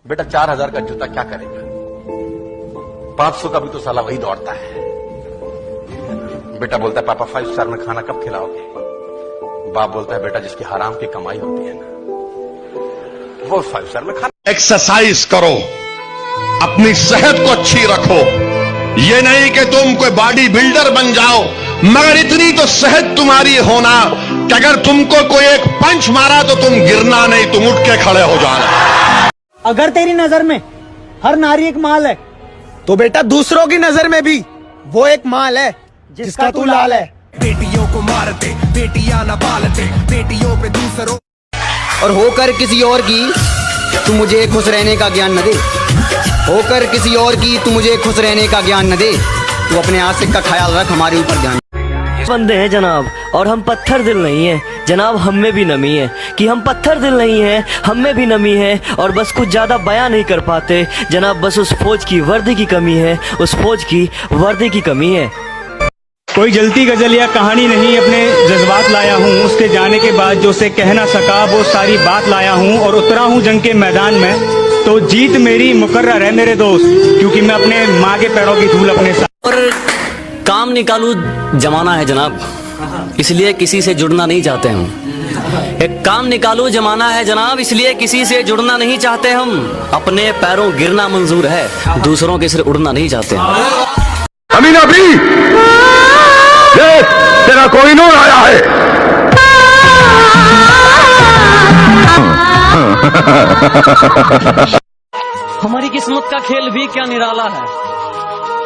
बेटा 4,000 का जूता क्या करेगा, 500 का भी तो साला वही दौड़ता है। बेटा बोलता है पापा 5 स्टार में खाना कब खिलाओगे? बाप बोलता है बेटा जिसकी हराम की कमाई होती है ना वो 5 स्टार में खाना। एक्सरसाइज करो, अपनी सेहत को अच्छी रखो। ये नहीं कि तुम कोई बॉडी बिल्डर बन जाओ, मगर इतनी तो सेहत तुम्हारी होना कि अगर तुमको कोई एक पंच मारा तो तुम गिरना नहीं, तुम उठ के खड़े हो जाना। अगर तेरी नजर में हर नारी एक माल है तो बेटा दूसरों की नजर में भी वो एक माल है जिसका तू लाल है। बेटियों को मारते, बेटियां न पालते, बेटियों पे दूसरों और होकर किसी और की तू मुझे खुश रहने का ज्ञान न दे, होकर किसी और की तू मुझे खुश रहने का ज्ञान न दे। तू अपने आशिक का ख्याल रख, हमारे ऊपर ध्यान। बंदे हैं जनाब और हम पत्थर दिल नहीं है जनाब, हम में भी नमी है कि हम पत्थर दिल नहीं है, हम में भी नमी है और बस कुछ ज्यादा बयां नहीं कर पाते जनाब। बस उस फौज की वर्दी की कमी है, उस फौज की वर्दी की कमी है। कोई जलती गजल या कहानी नहीं, अपने जज्बात लाया हूँ। उसके जाने के बाद जो से कह ना सका वो सारी बात लाया हूँ और उतरा हूँ जंग के मैदान में, तो जीत मेरी मुकर्रर है मेरे दोस्त, क्योंकि मैं अपने माँ के पैरों की धूल अपने साथ। और काम निकालू जमाना है जनाब, इसलिए किसी से जुड़ना नहीं चाहते हम। एक काम निकालू जमाना है जनाब, इसलिए किसी से जुड़ना नहीं चाहते हम। अपने पैरों गिरना मंजूर है, दूसरों के सिर उड़ना नहीं चाहते हम। अमीना भी तेरा कोई नूर आया है। हमारी किस्मत का खेल भी क्या निराला है,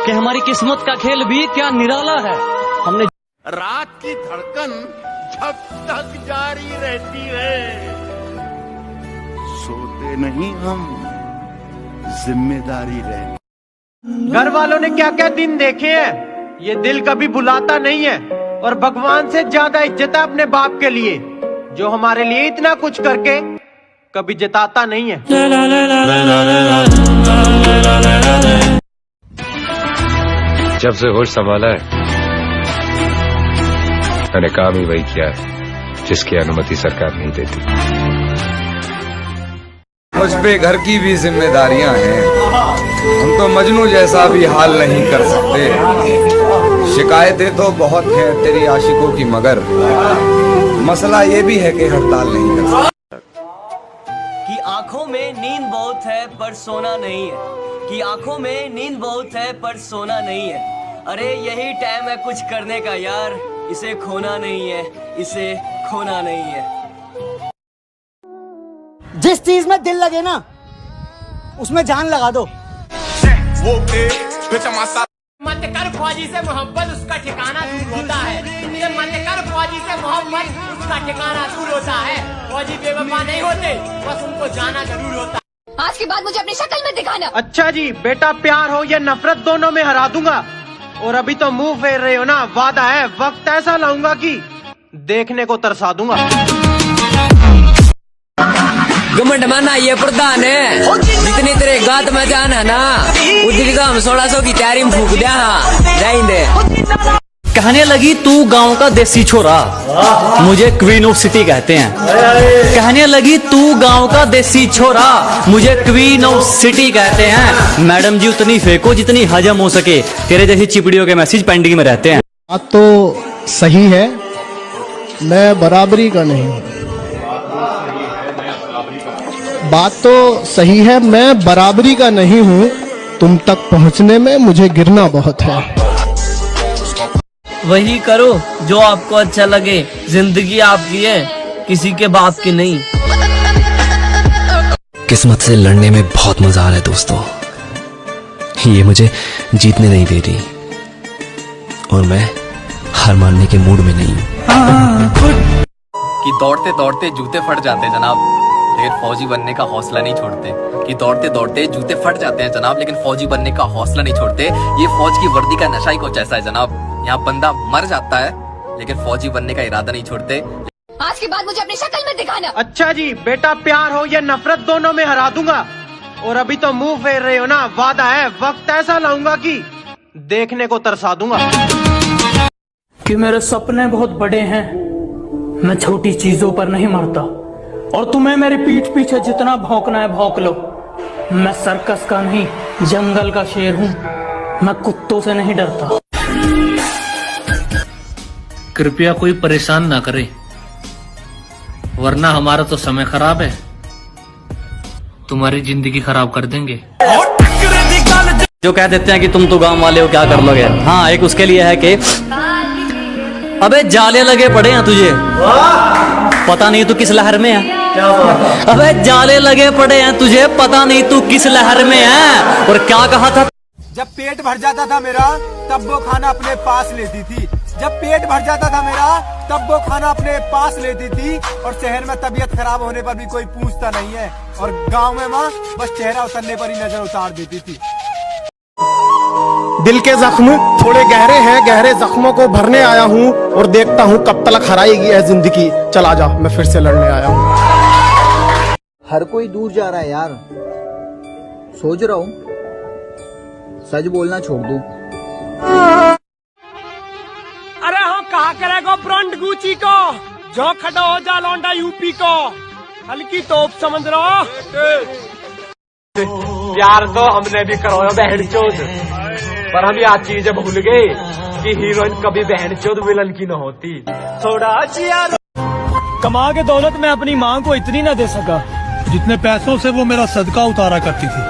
कि हमारी किस्मत का खेल भी क्या निराला है। हमने रात की धड़कन जब तक जारी रहती है, सोते नहीं हम, जिम्मेदारी रहती। घर वालों ने क्या क्या दिन देखे हैं, ये दिल कभी भुलाता नहीं है। और भगवान से ज्यादा इज्जत है अपने बाप के लिए, जो हमारे लिए इतना कुछ करके कभी जताता नहीं है। जब से होश संभाला है मैंने काम ही वही किया है जिसकी अनुमति सरकार नहीं देती। मुझ पे घर की भी जिम्मेदारियां हैं, हम तो मजनू जैसा भी हाल नहीं कर सकते। शिकायतें तो बहुत हैं तेरी आशिकों की, मगर मसला ये भी है कि हड़ताल नहीं कर सकते। कि आंखों में नींद बहुत है पर सोना नहीं है, कि आंखों में नींद बहुत है पर सोना नहीं है। अरे यही टाइम है कुछ करने का यार, इसे खोना नहीं है, इसे खोना नहीं है। जिस चीज में दिल लगे ना उसमें जान लगा दो। मत कर फौजी से मोहब्बत, उसका ठिकाना दूर होता है। मत कर फौजी से मोहब्बत, उसका ठिकाना दूर होता है। फौजी बेवफा नहीं होते, बस उनको जाना जरूर होता है। आज के बाद मुझे अपनी शक्ल में दिखाना। अच्छा जी, बेटा प्यार हो या नफरत दोनों में हरा दूंगा। और अभी तो मुंह फेर रहे हो ना, वादा है वक्त ऐसा लाऊंगा कि देखने को तरसा दूंगा। घमंड माना ये प्रधान है, जितनी तेरे गात में जान है ना उतनी तो हम 1600 की तैयारी में फूक दिया जाएंगे। कहने लगी तू गांव का देसी छोरा, मुझे क्वीन ऑफ सिटी कहते हैं। कहने लगी तू गांव का देसी छोरा, मुझे क्वीन ऑफ सिटी कहते हैं। मैडम जी उतनी फेंको जितनी हजम हो सके, तेरे जैसी चिपड़ियों के मैसेज पेंडिंग में रहते हैं। बात तो सही है, मैं बराबरी का नहीं हूँ। बात तो सही है, मैं बराबरी का नहीं हूँ। तुम तक पहुँचने में मुझे गिरना बहुत है। वही करो जो आपको अच्छा लगे, जिंदगी आपकी है, किसी के बाप की नहीं। किस्मत से लड़ने में बहुत मजा आ रहा है दोस्तों, ये मुझे जीतने नहीं दे रही और मैं हार मानने के मूड में नहीं हूँ। कि दौड़ते दौड़ते जूते फट जाते जनाब, लेकिन फौजी बनने का हौसला नहीं छोड़ते। कि दौड़ते दौड़ते जूते फट जाते हैं जनाब, लेकिन फौजी बनने का हौसला नहीं छोड़ते। ये फौज की वर्दी का नशा ही कुछ ऐसा है जनाब, यहाँ बंदा मर जाता है लेकिन फौजी बनने का इरादा नहीं छोड़ते। आज के बाद मुझे अपनी शक्ल में दिखाना। अच्छा जी, बेटा प्यार हो या नफरत दोनों में हरा दूंगा। और अभी तो मुंह फेर रहे हो ना, वादा है वक्त ऐसा लाऊंगा कि देखने को तरसा दूंगा। कि मेरे सपने बहुत बड़े हैं, मैं छोटी चीजों पर नहीं मरता। और तुम्हें मेरी पीठ पीछे जितना भौंकना है भौंक लो, मैं सर्कस का नहीं, जंगल का शेर हूँ। मैं कुत्तों से नहीं डरता। कृपया कोई परेशान ना करे, वरना हमारा तो समय खराब है, तुम्हारी जिंदगी खराब कर देंगे। जो कह देते हैं कि तुम तो गांव वाले हो, क्या कर लोगे। हाँ, एक उसके लिए है कि अबे जाले लगे पड़े हैं तुझे, पता नहीं तू किस लहर में है। अबे जाले लगे पड़े हैं तुझे, पता नहीं तू किस लहर में है। और क्या कहा था, जब पेट भर जाता था मेरा तब वो खाना अपने पास लेती थी। जब पेट भर जाता था मेरा तब वो खाना अपने पास लेती थी। और शहर में तबीयत खराब होने पर भी कोई पूछता नहीं है, और गांव में माँ बस चेहरा उतरने पर ही नजर उतार देती थी। दिल के जख्म थोड़े गहरे हैं, गहरे जख्मों को भरने आया हूँ और देखता हूँ कब तक हराएगी यह जिंदगी। चला जा, मैं फिर से लड़ने आया हूँ। हर कोई दूर जा रहा है यार, सोच रहा हूँ सच बोलना छोड़ दूं। अरे हम कहा करेगा ब्रांड गुची को, जो खड़ा हो जा लौंडा यूपी को, हल्की तोप समझ रहा। प्यार तो हमने भी करो बहन चोद, पर हम याद चीजें भूल गए कि हीरोइन कभी बहन चोद विलन की न होती। थोड़ा यार कमा के दौलत में अपनी माँ को इतनी न दे सका जितने पैसों से वो मेरा सदका उतारा करती थी।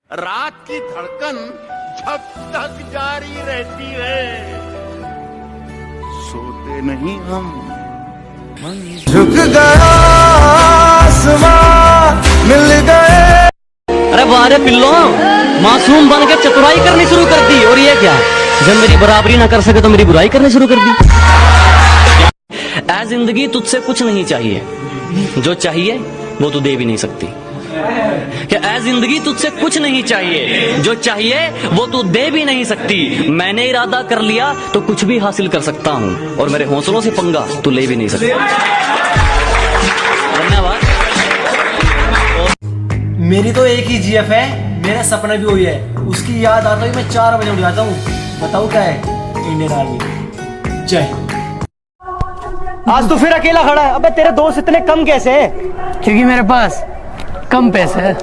रात की धड़कन जब तक जारी रहती है, सोते नहीं हम। झुक गया आसमां, मिल गए। अरे बारे पिल्लो, मासूम बन के चतुराई करनी शुरू कर दी। और ये क्या, जब मेरी बराबरी ना कर सके तो मेरी बुराई करनी शुरू कर दी। ऐ जिंदगी तुझसे कुछ नहीं चाहिए, जो चाहिए वो तू दे भी नहीं सकती। क्या ऐ जिंदगी तुझसे कुछ नहीं चाहिए, जो चाहिए वो तू दे भी नहीं सकती। मैंने इरादा कर लिया तो कुछ भी हासिल कर सकता हूँ, और मेरे हौसलों से पंगा तू ले भी नहीं सकता। धन्यवाद। मेरी तो एक ही जीएफ है, मेरा सपना भी वही है। उसकी याद आता है मैं 4 बजे उठ जाता हूँ। बताओ क्या है, इंडियन आर्मी। जय। आज तो फिर अकेला खड़ा है। अबे तेरे दोस्त इतने कम कैसे है? क्योंकि मेरे पास कम पैसे है।